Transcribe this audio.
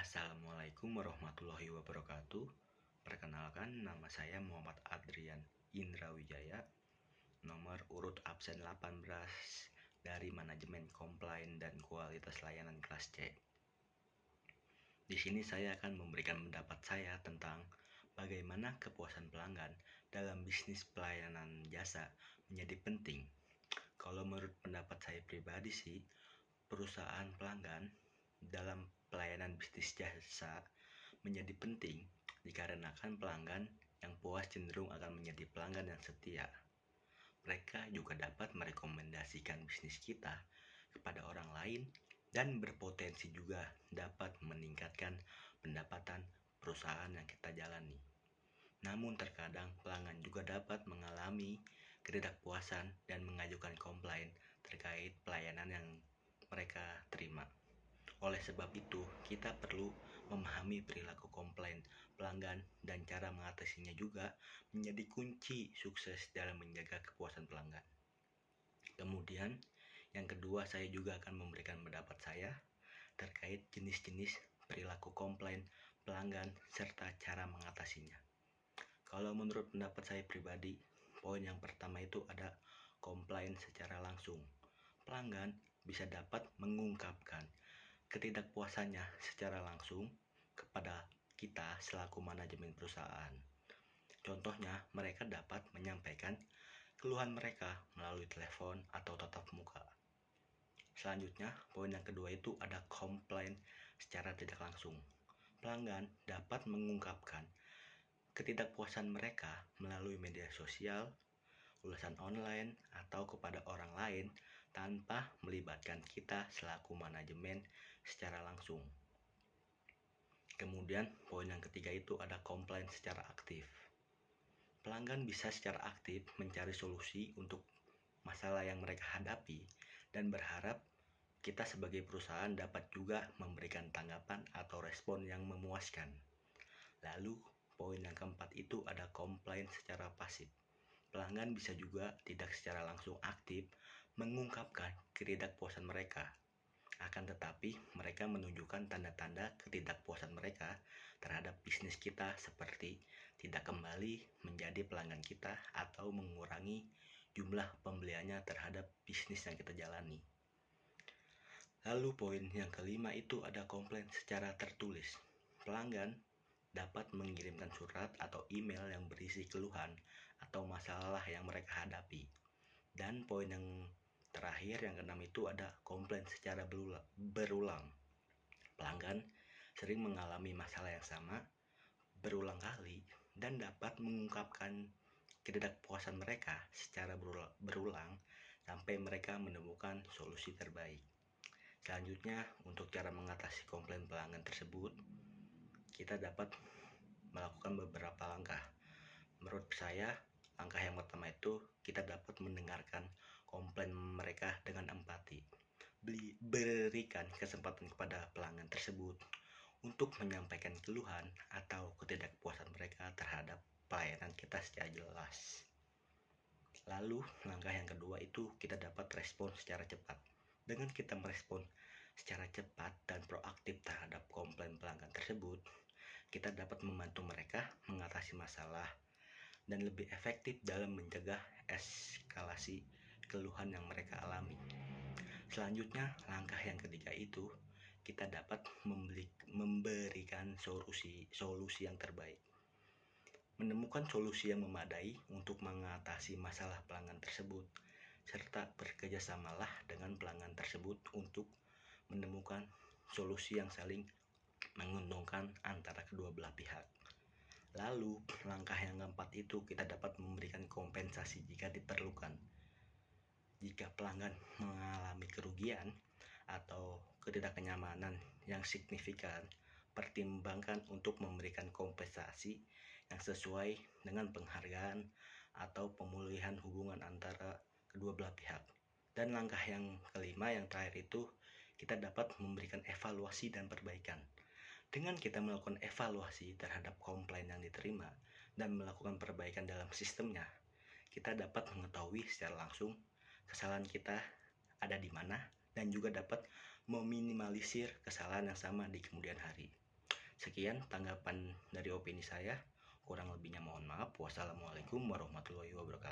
Assalamualaikum warahmatullahi wabarakatuh. Perkenalkan, nama saya Muhammad Adrian Indra Wijaya, nomor urut absen 18 dari Manajemen Komplain dan Kualitas Layanan kelas C. Di sini saya akan memberikan pendapat saya tentang bagaimana kepuasan pelanggan dalam bisnis pelayanan jasa menjadi penting. Kalau menurut pendapat saya pribadi sih, perusahaan pelanggan dalam pelayanan bisnis jasa menjadi penting dikarenakan pelanggan yang puas cenderung akan menjadi pelanggan yang setia. Mereka juga dapat merekomendasikan bisnis kita kepada orang lain dan berpotensi juga dapat meningkatkan pendapatan perusahaan yang kita jalani. Namun terkadang pelanggan juga dapat mengalami ketidakpuasan dan mengajukan komplain terkait pelayanan yang mereka terima. Oleh sebab itu, kita perlu memahami perilaku komplain pelanggan dan cara mengatasinya juga menjadi kunci sukses dalam menjaga kepuasan pelanggan. Kemudian, yang kedua, saya juga akan memberikan pendapat saya terkait jenis-jenis perilaku komplain pelanggan serta cara mengatasinya. Kalau menurut pendapat saya pribadi, poin yang pertama itu ada komplain secara langsung. Pelanggan bisa dapat mengungkapkan ketidakpuasannya secara langsung kepada kita selaku manajemen perusahaan. Contohnya, mereka dapat menyampaikan keluhan mereka melalui telepon atau tatap muka. Selanjutnya, poin yang kedua itu ada komplain secara tidak langsung. Pelanggan dapat mengungkapkan ketidakpuasan mereka melalui media sosial, ulasan online, atau kepada orang lain tanpa melibatkan kita selaku manajemen secara langsung. Kemudian poin yang ketiga itu ada komplain secara aktif. Pelanggan bisa secara aktif mencari solusi untuk masalah yang mereka hadapi dan berharap kita sebagai perusahaan dapat juga memberikan tanggapan atau respon yang memuaskan. Lalu poin yang keempat itu ada komplain secara pasif. Pelanggan bisa juga tidak secara langsung aktif mengungkapkan ketidakpuasan mereka. Akan tetapi, mereka menunjukkan tanda-tanda ketidakpuasan mereka terhadap bisnis kita seperti tidak kembali menjadi pelanggan kita atau mengurangi jumlah pembeliannya terhadap bisnis yang kita jalani. Lalu poin yang kelima itu ada komplain secara tertulis. Pelanggan dapat mengirimkan surat atau email yang berisi keluhan atau masalah yang mereka hadapi. Dan poin yang terakhir yang keenam itu ada komplain secara berulang. Pelanggan sering mengalami masalah yang sama berulang kali dan dapat mengungkapkan ketidakpuasan mereka secara berulang sampai mereka menemukan solusi terbaik. Selanjutnya, untuk cara mengatasi komplain pelanggan tersebut, kita dapat melakukan beberapa langkah. Menurut saya, langkah yang pertama itu kita dapat mendengarkan komplain mereka dengan empati. Berikan kesempatan kepada pelanggan tersebut untuk menyampaikan keluhan atau ketidakpuasan mereka terhadap pelayanan kita secara jelas. Lalu, langkah yang kedua itu kita dapat respon secara cepat. Dengan kita merespon secara cepat dan proaktif terhadap komplain pelanggan tersebut, kita dapat membantu mereka mengatasi masalah dan lebih efektif dalam mencegah eskalasi keluhan yang mereka alami. Selanjutnya, langkah yang ketiga itu kita dapat memberikan solusi yang terbaik. Menemukan solusi yang memadai untuk mengatasi masalah pelanggan tersebut, serta bekerjasamalah dengan pelanggan tersebut untuk menemukan solusi yang saling menguntungkan antara kedua belah pihak. Lalu, langkah yang keempat itu kita dapat memberikan kompensasi jika diperlukan. Jika pelanggan mengalami kerugian atau ketidaknyamanan yang signifikan, pertimbangkan untuk memberikan kompensasi yang sesuai dengan penghargaan atau pemulihan hubungan antara kedua belah pihak. Dan langkah yang kelima, yang terakhir itu kita dapat memberikan evaluasi dan perbaikan. Dengan kita melakukan evaluasi terhadap komplain yang diterima dan melakukan perbaikan dalam sistemnya, kita dapat mengetahui secara langsung kesalahan kita ada di mana dan juga dapat meminimalisir kesalahan yang sama di kemudian hari. Sekian tanggapan dari opini saya. Kurang lebihnya mohon maaf. Wassalamualaikum warahmatullahi wabarakatuh.